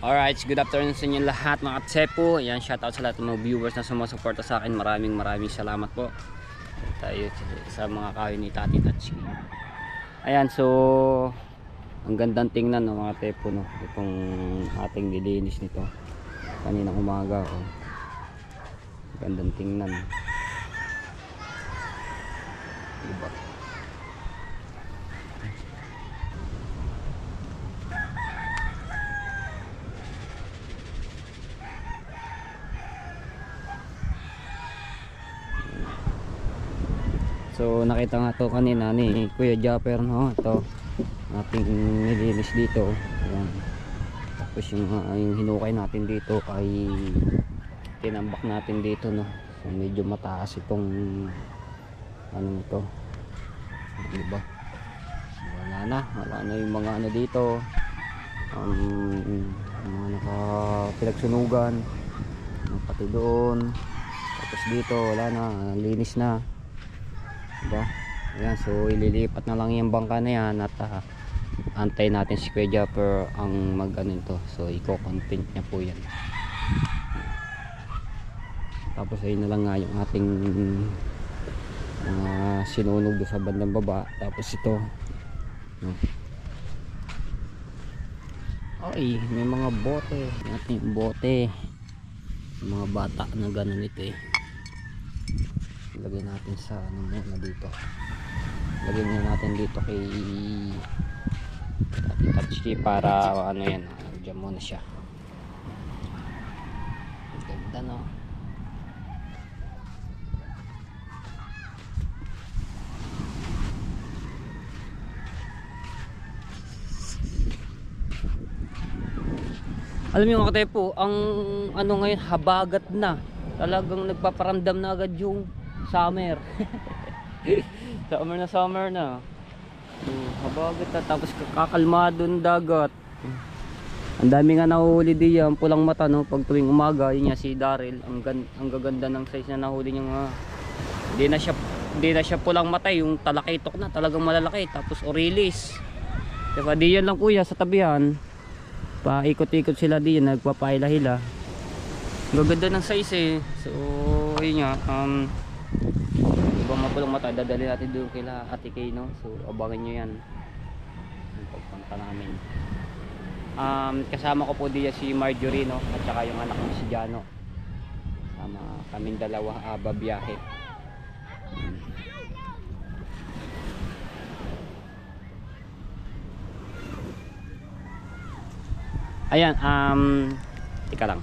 Alright, good afternoon sa inyo lahat mga katsepo. Ayan, shoutout sa lahat ng mga viewers na sumusuporta sa akin. Maraming salamat po. Tayo sa mga kahoy ni Tati Tatchi. Ayan, so ang gandang tingnan ng mga tepo, no? Itong ating nilinis nito kaninang umaga, oh. Gandang tingnan, diba? So nakita nga to kanina ni Kuya Japper, no? Ito ating nilinis dito. Ayan. Tapos yung hinukay natin dito ay tinambak natin dito, no? So medyo mataas itong ano nito, diba? Wala na yung mga ano dito, mga pinagsunugan, pati doon. Tapos dito wala na, linis na, diba? Ayan, so ililipat na lang yung bangka na yan at antay natin si Kuya Japper ang mag ano ito. So i-content niya po yan. Tapos ayun na lang nga yung ating sinunog doon sa bandang baba. Tapos ito, no? Ay, may mga bote, ating bote, mga bata na ganun ito eh. Lagyan natin sa ano muna dito. Lagyan na natin dito kay Tati Tatchi para ano yan, dyan muna siya. Ganda, no? Alam niyo mga katepo, ang ano ngayon, habagat na. Talagang nagpaparamdam na agad yung summer. Summer na. Habagat na, tapos kakalmado ng dagat. Ang dami nga nahuhuli diyan, pulang mata, no? Pag tuwing umaga, yun nga si Daryl, ang gaganda ng size na nahuli niya. Hindi na siya pulang mata, yung talakitok na, talagang malalaki. Tapos orilis. Diba, diyan lang kuya sa tabihan. Paikot-ikot sila diyan, nagpapahila-hila. Gaganda ng size eh. So yun nga, ibang mapulang mata, dadali natin doon kila Ate Kay, no? So abangan nyo yan yung pagpunta namin. Kasama ko po diyan si Marjorie, no? At saka yung anak ko si Jano. Sama kaming dalawa babiyahe. Ayan, tika lang.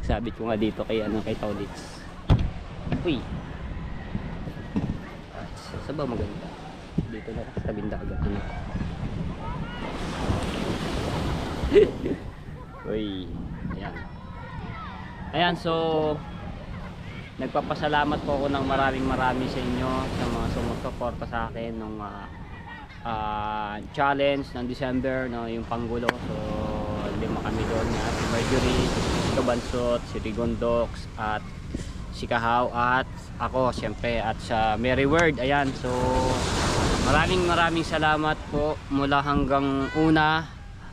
Sabit ko nga dito kay Tolits. Uy. Sa ba maganda? Dito na sa tabing dagat, ano. Uy. Ayan. Ayan, so nagpapasalamat po ako ng marami sa inyo sa mga sumusuporta sa akin nung challenge ng December, no, yung panggulo. So lima kami doon, si Marjorie, si Kabansot, si Rigondox at si Kahaw at ako syempre at sa Mary Word. Ayan, so maraming salamat po mula hanggang una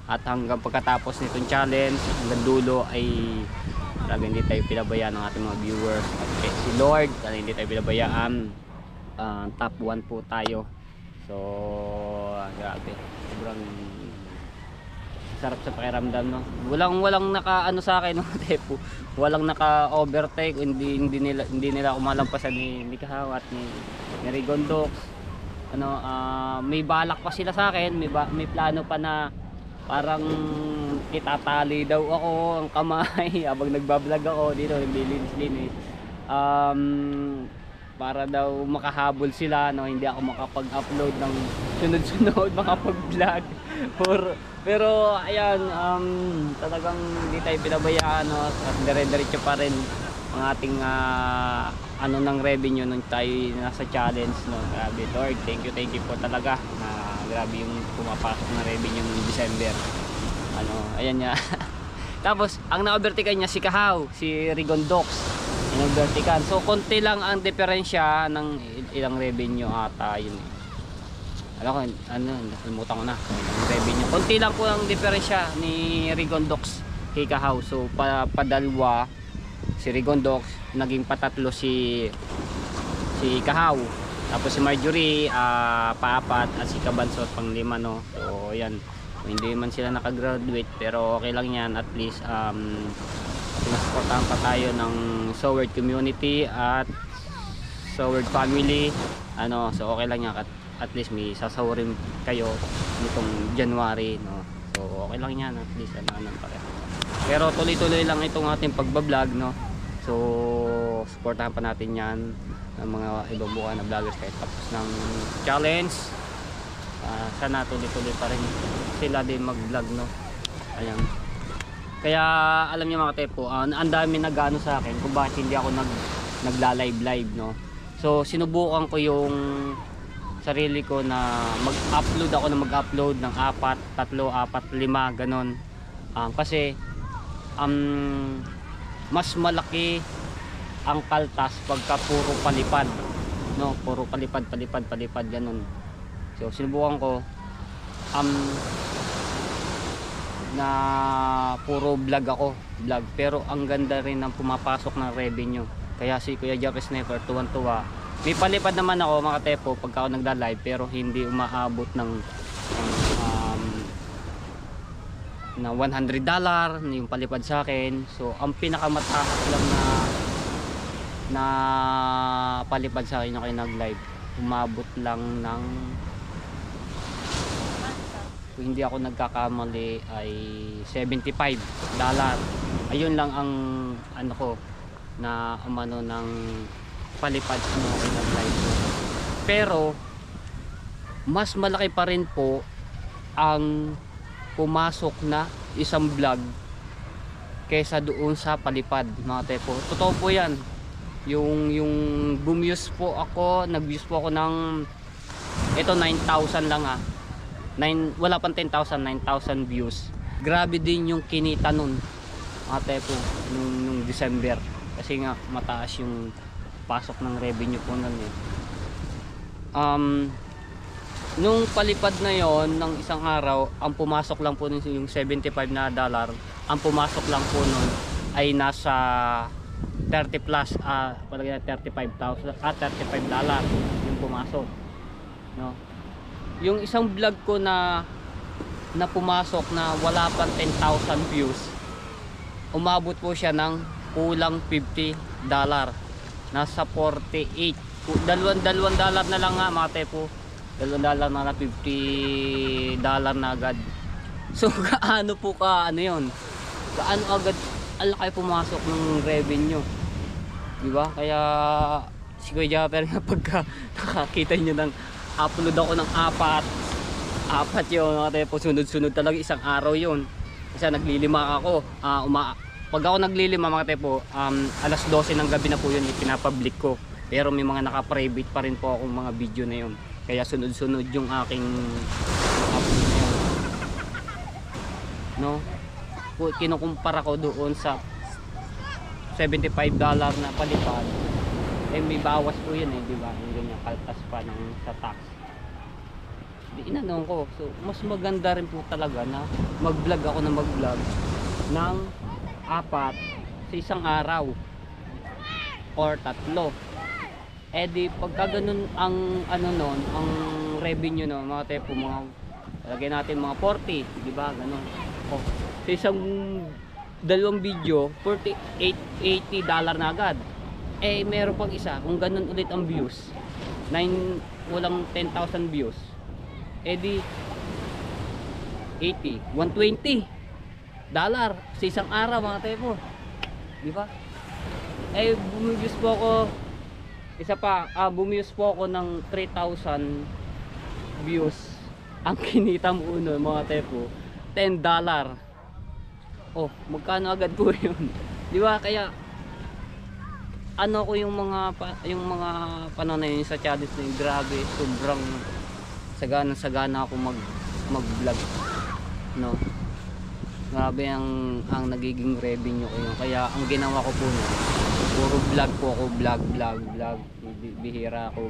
at hanggang pagkatapos nitong challenge hanggang dulo ay talagang hindi tayo pinabayaan ng ating mga viewers at si Lord talagang hindi tayo pinabayaan. Top 1 po tayo. So grabe, sobrang sarap sa pakiramdam, no? Walang naka ano sa akin, no? Tepo, walang naka overtake, hindi nila umalampasan ni Kahawat ni Rigondox. Ano, may balak pa sila sa akin, may plano pa na parang itatali daw ako ang kamay habang nagbablog ako dito, naglilinis-linis. Para daw makahabol sila, no? Hindi ako makapag-upload ng sunod-sunod makapag-vlog. Pero ayan, talagang hindi tayo pinabayaan, no? At dire-diretso pa rin ang ating ano ng revenue nung tayo nasa challenge, no? Grabe Lord, thank you po talaga. Grabe yung pumapasok na revenue ng December. Ano, ayan niya. Tapos ang na-overtaken niya si Kahaw, si Rigondox. Vertical. So konti lang ang diferensya ng ilang revenue ata yun. Alam ko, ano, nakalimutan ko na. Ang revenue. Konti lang po ang diferensya ni Rigondox kay Kahaw. So, padalwa si Rigondox, naging patatlo si Kahaw. Tapos si Marjorie, paapat, at si Kabansot, pang-5, no? So, yan. Hindi man sila nakagraduate, pero okay lang yan. At least, sinasuportahan pa tayo ng Soward community at Soward family. Ano, so okay lang yan. At least may sasawarin kayo nitong January, no? So okay lang yan, at least ano pa rin. Pero tuloy-tuloy lang itong ating pagbablog, no? So supportahan pa natin yan ng mga ibang buka na vloggers kahit tapos ng challenge. Sana tuloy-tuloy pa rin sila din mag-vlog, no? Ayan. Kaya alam niyo mga tepo, ang dami nag-ano sa akin kung bakit hindi ako nagla-live, no? So sinubukan ko yung sarili ko na mag-upload ako ng mag-upload ng 4, 3, 4, 5 ganon. Kasi mas malaki ang kaltas pagka puro palipad, no? Puro palipad ganon. So sinubukan ko na puro vlog pero ang ganda rin ng pumapasok ng revenue. Kaya si Kuya Jeffrey Sniper tuwan-tuwa. May palipad naman ako mga tepo pagka ako nagda-live, pero hindi umaabot ng na $100 yung palipad sa akin. So ang pinakamataas lang na palipad sa akin ako nag-live, umabot lang ng, kung hindi ako nagkakamali, ay $75. Ayun lang ang ano ko na umano ng palipad mo ng live. Pero mas malaki pa rin po ang pumasok na isang vlog kaysa doon sa palipad, mga tepo. Totoo po yan. Yung bumuse po ako, nag-views po ako ng ito 9,000 lang wala pang 10,000, 9,000 views. Grabe din yung kinita nun, mga tepo, nung December. Kasi nga mataas yung pasok ng revenue po nun eh. Nung palipad na yon ng isang araw, ang pumasok lang po nun yung $75, ang pumasok lang po nun ay nasa 30 plus, palagay na $35 yung pumasok, no? Yung isang vlog ko na pumasok na wala pang 10,000 views, umabot po siya ng kulang $50, nasa 48, dalawang dollar na lang nga mga tepo, $2 na lang, $50 na agad. So gaano po ka ano yon, gaano agad ang laki pumasok ng revenue, di ba? Kaya si Kuya Japper nga pagka nakakita nyo ng upload ako ng apat yun mga tepo, sunod-sunod talaga isang araw yun. Kasi naglilima ako, pag ako naglilima mga tepo, alas 12 ng gabi na po yun ipinapublic ko. Pero may mga naka-private pa rin po akong mga video na yun. Kaya sunod-sunod yung aking upload na yun, no? Kinukumpara ko doon sa $75 na palipad, eh may bawas po yun eh, di ba? Yung ganyan kaltas pa ng sa tax. Inanong ko, so mas maganda rin po talaga na mag-vlog ako ng ng 4 sa isang araw or 3. Eh di pagka ganun ang ano nun, ang revenue no, mga tepo, mga lagay natin mga 40, di ba? Ganun. Oh, sa isang dalawang video, $80 na agad. Eh meron pang isa, kung ganun ulit ang views, walang 10,000 views, eh di 120 dollar sa isang araw mga tepo, di ba? Eh bumiyos po ako isa pa, bumiyos po ako ng 3,000 views. Ang kinita mo uno mga tepo, $10. Oh, magkano agad po yun, di ba? Kaya ano ko yung mga panahon na yun sa challenge na yun, grabe, sobrang sagana ako mag-vlog, no? Grabe ang nagiging revenue ko yun. Kaya ang ginawa ko po nun, puro vlog po ako, vlog. Bihira ako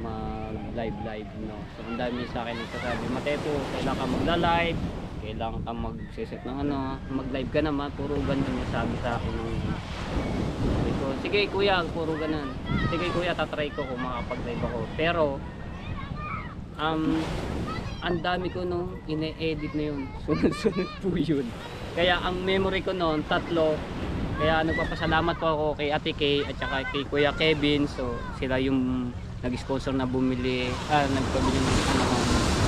mag-live, no. So ang dami sa akin nagsasabi, Matepo, kailangan ka magla-live, kailangan ka mag-set ng ano, mag-live ka naman, puro ganun yung sabi sa akin ng sabi ko, sige kuya, puro ganun. Sige kuya, tatry ko kung makapag-live ako. Pero ang dami ko nung ine-edit na yun. Sunod-sunod po yun. Kaya ang memory ko noon, 3. Kaya nagpapasalamat po ako kay Ate Kay at saka kay Kuya Kevin. So sila yung nag-sponsor na bumili, nagpabili ng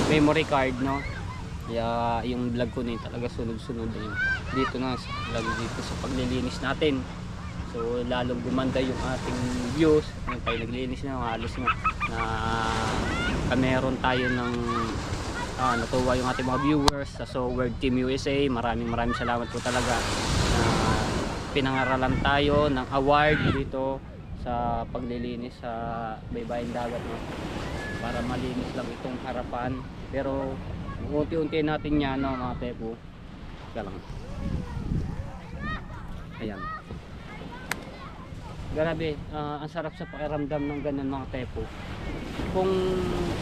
memory card, no. Kaya yung vlog ko na yun talaga sunod-sunod na yun. Dito na, lalo dito sa paglilinis natin. So lalong gumanda yung ating views. Ngayon tayo naglinis na, halos na meron tayo ng natuwa yung ating mga viewers sa So World Team USA. Maraming salamat po talaga na pinangaralan tayo ng award dito sa paglilinis sa baybayin dagat, no? Para malinis lang itong harapan, pero unti-unti natin yan, no, mga tepo. Kaya lang, ayan, grabe, ang sarap sa pakiramdam ng ganun, mga tepo. Kung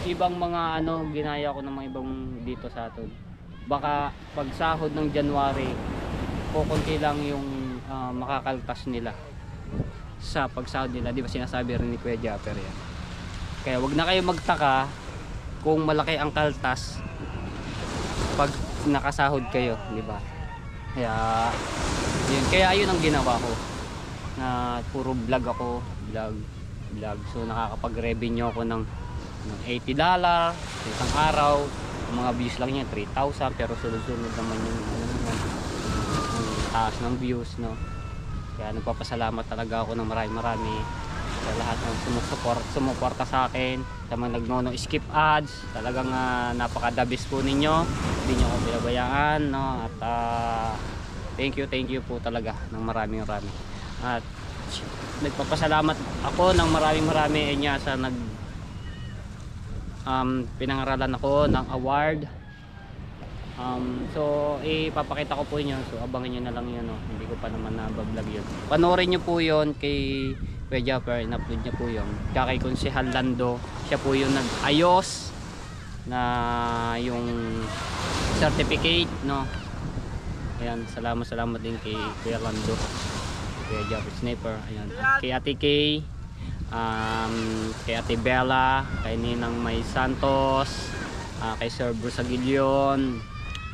ibang mga ginaya ko ng mga ibang dito sa atin, baka pag sahod ng January kukunti lang yung makakaltas nila sa pagsahod nila, di ba sinasabi rin ni Kuya Japper yan. Kaya wag na kayo magtaka kung malaki ang kaltas pag nakasahod kayo, di ba? Kaya yun ang ginawa ko, na puro vlog ako, vlog. So nakakapag-revenue ako ng $80 sa isang araw. Ang mga views lang yan 3,000, pero sunod-sunod naman yung taas ng views, no. Kaya nagpapasalamat talaga ako ng marami sa lahat ng sumuporta sa akin, sa mga nagno skip ads. Talagang napaka-the best po ninyo, hindi nyo ako pinabayaan, no. At thank you po talaga ng marami. At nagpapasalamat ako ng marami niya sa pinangaralan ako ng award. So ipapakita ko po inyo, so abangan nyo na lang yun, no? Hindi ko pa naman na-vlog yun. Panoorin nyo po yun kay Kuya Japper, in-upload niya po yun. Kay Konsehal Lando, siya po yung nag-ayos na yung certificate, no. Ayan, salamat din kay Kuya Lando, Kuya Japper Sniper. Ayan, kay Ate Kay, kay Ate Bella, kay Ninang May Santos, kay Sir Bruce Aguilion,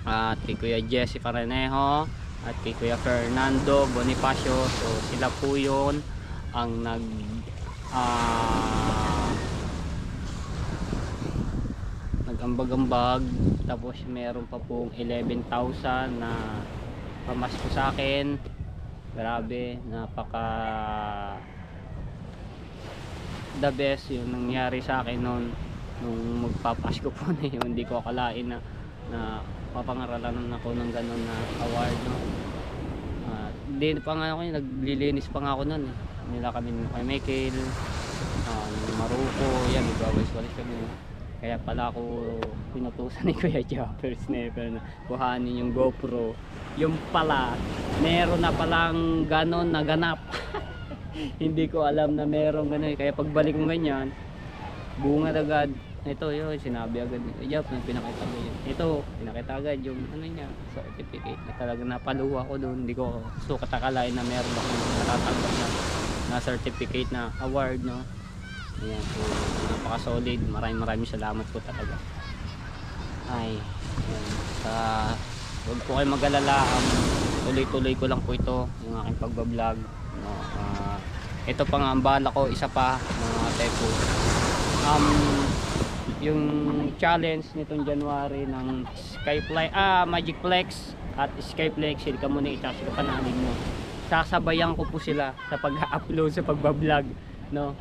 at kay Kuya Jesse Parenejo, at kay Kuya Fernando Bonifacio. So sila po yun ang nag-ambag-ambag. Tapos meron pa pong 11,000 na pamasko sa akin. Grabe, napaka the best yung nangyari sa akin nung magpapasko po na yun. Hindi ko akalain na papangaralan ako ng ganun na award, no. Hindi pa nga ako, naglilinis pa nga ako nun, eh. Nila kami ng kay Michael, Maruko, yan, nagwawalis-walis kami. Kaya pala ako pinutusan ni Kuya Japper Sniper na kuhanin yung GoPro. Yung pala, meron na palang ganon na ganap. Hindi ko alam na meron gano'n, kaya pagbalik mo ganyan, bunga agad. Ito yun, sinabi agad ni Kuya Japper, pinakita ko yun. Ito, pinakita agad yung niya, certificate, na talagang napaluha ko doon. Hindi ko sukat akalain na meron akong natatanggap na certificate na award, no. Ayan, so napaka solid. Maraming salamat po talaga. Ay, ayan, huwag po kayo mag-alala, tuloy-tuloy ko lang po ito, yung aking pagbablog, no. Ito pa nga ang bala ko, isa pa, mga tepo, yung challenge nitong January ng Magicplex at Skyplex, sila mo na itas, sila panalig mo. Sasabayan ko po sila sa pag-upload sa pagbablog, no.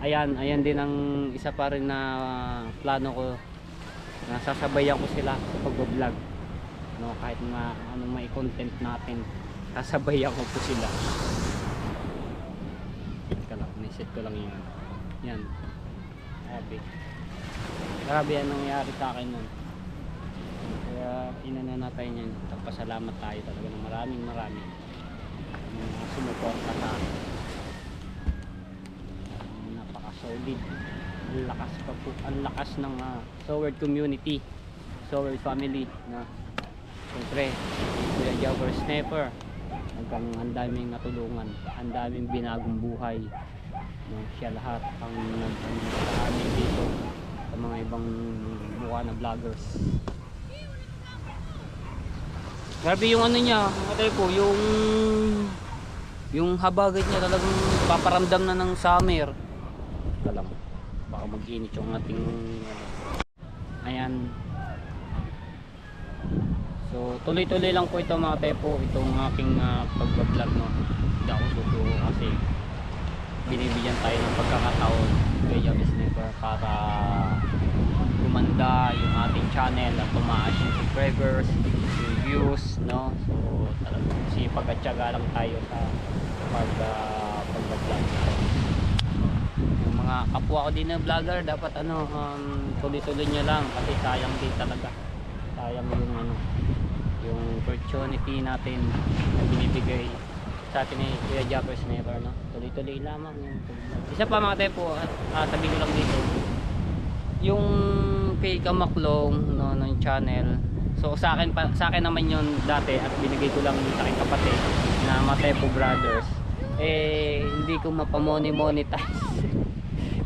Ayan din ang isa pa rin na plano ko, na sasabayan ko sila sa pagbablog, no. Kahit anong may content natin, sasabayan ko po sila. Set ko lang yun. Yan, grabe yan nangyari sa akin nun. Kaya inana natin yan. Pasalamat tayo talaga ng maraming sumuporta sa akin. Napaka solid Ang lakas pa po, ang lakas ng Soward community, Soward family na siyempre Kuya Jobber Sniper. Ang daming natulungan, ang daming binagong buhay, no? Siya lahat ang sa amin dito sa mga ibang mukha na vloggers. Grabe yung ano niya, matay po, yung habagat niya talagang paparamdam na ng summer. Alam, baka mag-init yung ating ayan. So tuloy-tuloy lang po ito mga tepo, itong aking pagbablog, no. Hindi ako susuko kasi binibigyan tayo ng pagkakataon kay Jobber Sniper para gumanda yung ating channel at tumaas yung subscribers, yung views, no. So talagang sipag at tiyaga lang tayo sa pagbablog. Yung mga kapwa ko din na vlogger dapat tuloy-tuloy nyo lang kasi sayang din talaga, sayang yung opportunity natin na binibigay sa atin ni Kuya Jobber Sniper, no. Tuloy-tuloy lamang yung isa pa mga tepo, sabihin ko lang dito yung kay Kamaklong, no, ng channel. So sa akin naman yun dati at binigay ko lang sa aking kapatid na Matepo Brothers, hindi ko mapamonetize.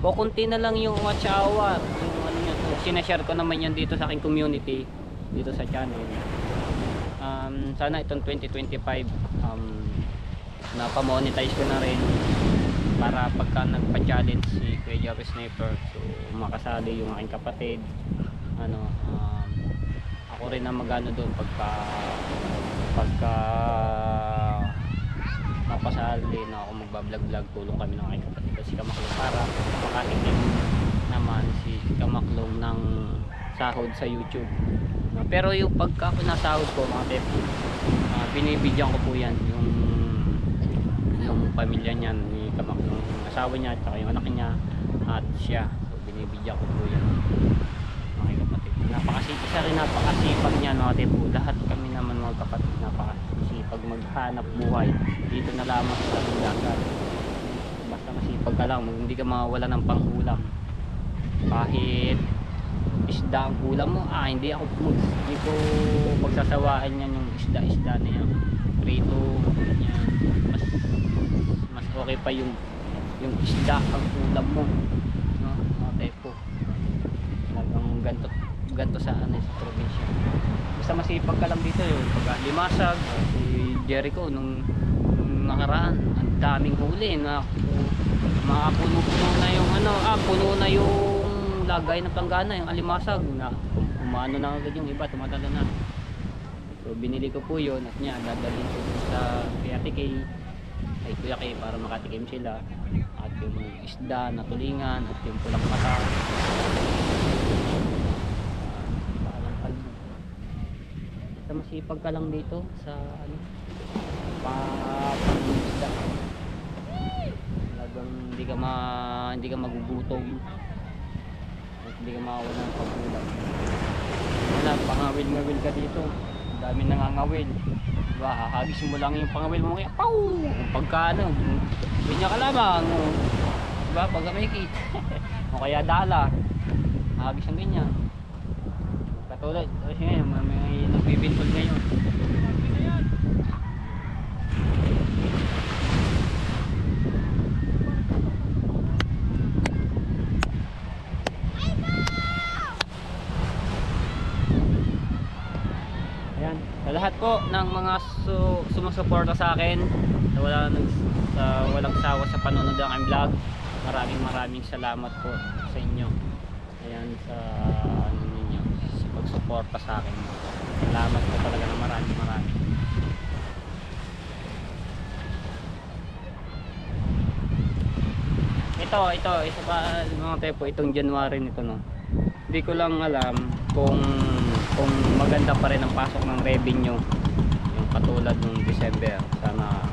O kunti na lang yung watch hour, yung nyo, sinashare ko naman yan dito sa aking community, dito sa channel. Sana itong 2025 napamonetize ko na rin para pagka nagpa-challenge si Kuya Jobber Sniper, so makasali yung aking kapatid, ako rin na magano doon pagka napasali na ako magbablog, tulong kami ng aking kapatid at si Kamaklong para makatikim naman si Kamaklong ng sahod sa YouTube. Pero yung pagka pinasahod ko mga tepo, binibigyan ko po yan yung pamilya niyan ni Kamaklong, yung asawa niya at yung anak niya at siya. So binibigyan ko po yan mga kapatid. Napakasipag niya mga tepo. Lahat kami naman mga kapatid napakasipag maghanap buhay dito na lamang sa dagat. Basta masipag ka lang, hindi ka mawala ng panghulam. Kahit isda ang ulam mo, hindi ko pagsasawaan yan, yung isda na yan, prito yan. Mas okay pa yung isda ang ulam mo, no, mga tepo. Talagang ganto sa sa probinsya. Basta masipag ka lang dito yun. Pag Limasag, si Jericho nung nakaraan, ang daming huli na puno na yung puno na yung lagay ng planggana, yung alimasag na umano na agad yung iba, tumatalo na. So binili ko po yun at niya dadalhin ko sa Kuya Kay para makatikim sila, at yung isda na tulingan at yung pulang mata, basta masipag ka lang dito sa pang-isda, talagang hindi ka magugutom, hindi ka mawala ng pagkulang. Wala, pangawil-ngawil ka dito, ang dami nangangawil, diba? Hahagis mo lang yung pangawil mo kaya pow! Pagka ganyan ka lamang, diba? Pagka may kit o kaya dala, hahagis ang ganyan katulad kasi ngayon may nagbibintol ngayon. Sa lahat po ng mga sumusuporta sa akin, walang sawa sa panonood ng aking vlog, maraming salamat po sa inyo. Ayan, sa ninyo, sa pagsuporta sa akin. Salamat po talaga na maraming. Ito, isa pa mga tepo, itong January nito, no. Hindi ko lang alam kung maganda pa rin ang pasok ng revenue yung katulad ng December. Sana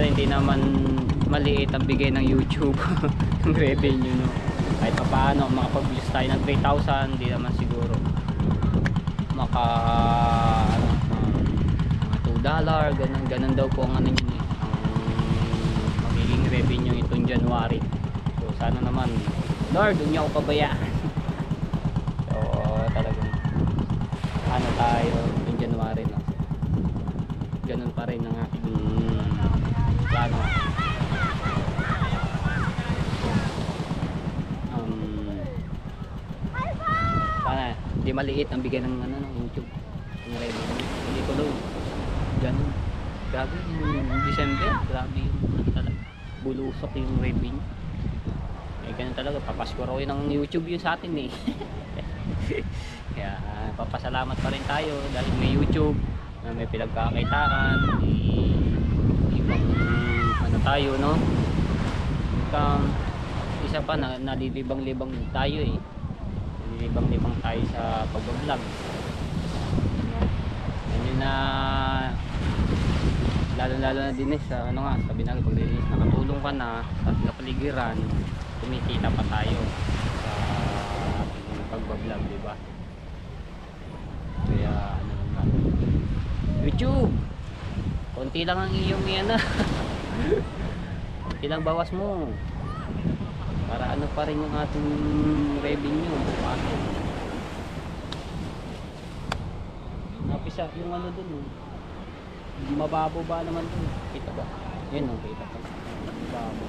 hindi naman maliit ang bigay ng YouTube ng revenue, no. Kahit pa paano makapag-views tayo ng 3,000, hindi naman siguro ganun, ganun daw po ang ano yun eh, ang magiging revenue itong January. So sana naman Lord, huwag niyo ako pabayaan. So talagang ano tayo itong January, no? Ganun pa rin ang aking plano. Sana hindi maliit ang bigyan ng ano ng YouTube yung revenue, hindi tuloy ganun. Grabe yung December, grabe yung ano talaga, bulusok yung revenue. Eh ganun talaga, papasko raw yun ng YouTube yun sa atin eh. Kaya papasalamat pa rin tayo dahil may YouTube na may pinagkakaitaan, ibang ano tayo, no? Isa pa na nalilibang-libang tayo eh, nalilibang-libang tayo sa pag-vlog. Yun na lalo na din sa ano nga, sabi na paglilinis, nakatulong ka na sa kapaligiran, kumikita pa tayo sa ating pag-vlog, di ba? Kaya ano lang, YouTube konti lang ang iyong yan konti lang bawas mo para ano pa rin yung ating revenue. Paano napisa yung ano dun, mababo ba naman dun, kita ba? Yun o, kita pa mababo.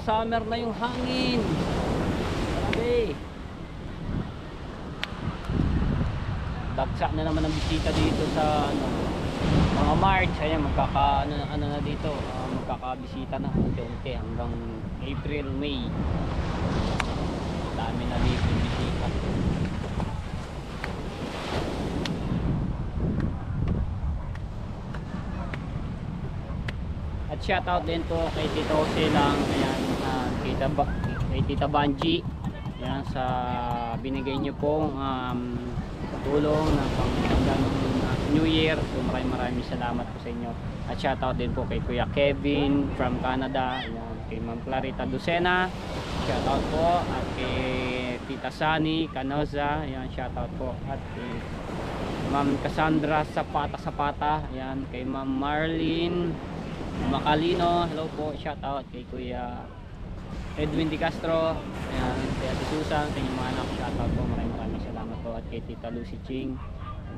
Summer na yung hangin. Grabe. Dagsa na naman ang bisita dito sa ano, mga March. Ayan, ano na dito, magkakabisita na unti-unti hanggang April, May. Dami na dito yung bisita. At shoutout din po kay Tito Silang, ayan, kay Tita Banji, ayan, sa binigay niyo pong tulong na pang New Year. So maraming salamat po sa inyo. At shoutout din po kay Kuya Kevin from Canada, ayan, kay Ma'am Clarita Lucena, shoutout po, at kay Tita Sani Canoza, ayan, shoutout po, at kay Ma'am Cassandra Sapata, ayan, kay Ma'am Marlene Macalino, hello po, shout out kay Kuya Edwin Di Castro, ayan, kay Ate Susan, sa inyong mga anak, shout out po, maraming salamat po, at kay Tita Lucy Ching,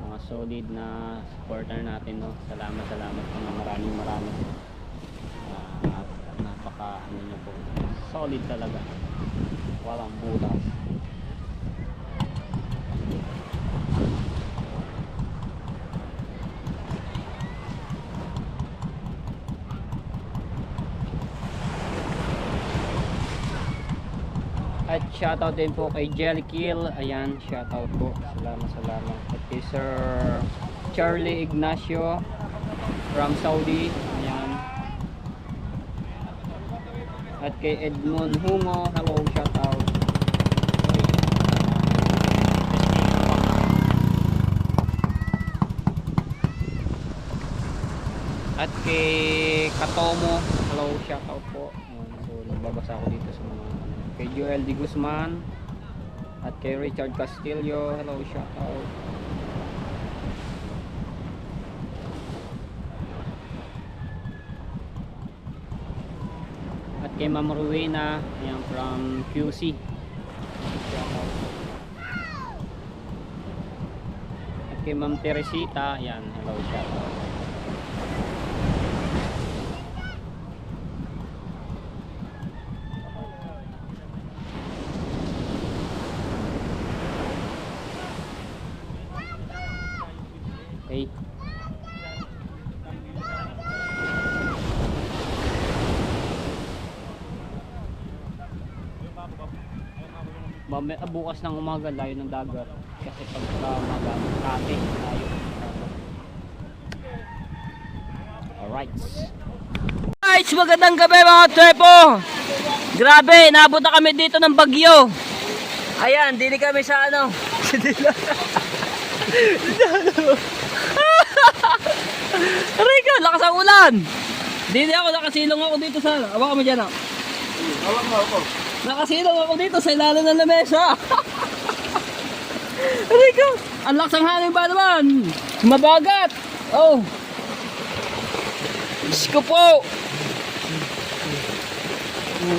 mga solid na supporter natin, no? Salamat po na maraming at napaka ano nyo po, solid talaga, walang butas. At shoutout din po kay Jelly Kill, ayan, shoutout po, salamat. At kay Sir Charlie Ignacio from Saudi, ayan. At kay Edmond Humo, hello, shoutout. At kay Katomo, hello, shoutout po. Ayan, so nagbabasa ako dito sa mga kay Joel Di Guzman, at kay Richard Castillo, hello, shout out. At kay Ma'am Rowena, ayan, from QC, shout out. At kay Ma'am Teresita, ayan, hello, shout out. Okay. Bukas ng umaga layo ng dagat kasi pagka umaga kate layo. Alright. Guys, magandang gabi mga trepo. Grabe, naabot na kami dito ng bagyo. Ayan, dili kami sa ano. Aray ka, lakas ang ulan. Dili ako, nakasilong ako dito sa... Awa ka mo dyan, ah. Hawak mo ako. Nakasilong ako dito sa ilalim ng lamesa. Aray ka, ang lakas ang hangin ba naman? Mabagat. Oh. Diyos ko po.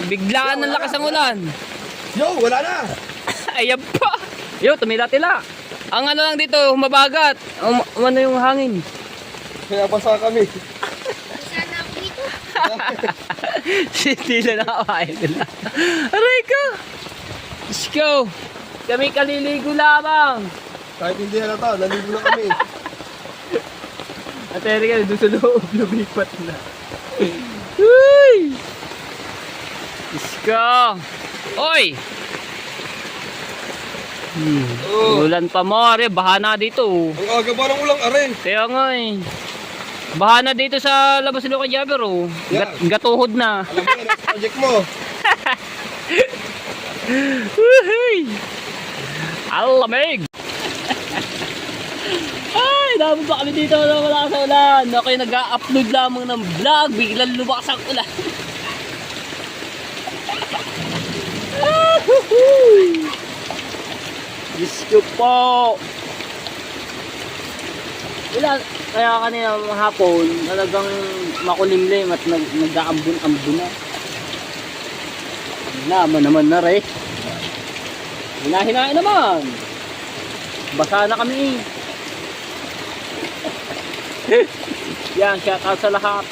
Biglaan ng lakas ng ulan. Yo, wala na. Ayan pa. Yo, tumila-tila. Ang ano lang dito, mabagat. Ano yung hangin? Kaya basa kami. Sana ako dito. Hindi na nakawain nila. Aray ka. Let's go. Kami kaliligo lamang. Kahit hindi halata, naligo na kami. At Erika, doon sa loob, lumipat na. Uy! Let's go. Oy! Ulan pa mo, are. Baha na dito. Ang aga ba ng ulang are? Kaya nga eh. Baha na dito sa labas ng Lucas Jaber, oh. Yeah. Gatuhod na. Alam mo na, project mo. Woohoo! Alamig! Ay, dapat pa kami dito na wala sa ulan. Okay, nag-upload lamang ng vlog. Biglang lumakas ang ulan. Diyos ko po! Wala, kaya kanina hapon, talagang makulimlim at nag-aambun-ambun na. Naman na rin. Hinahin naman. Basa na kami. Yan, shout out sa lahat.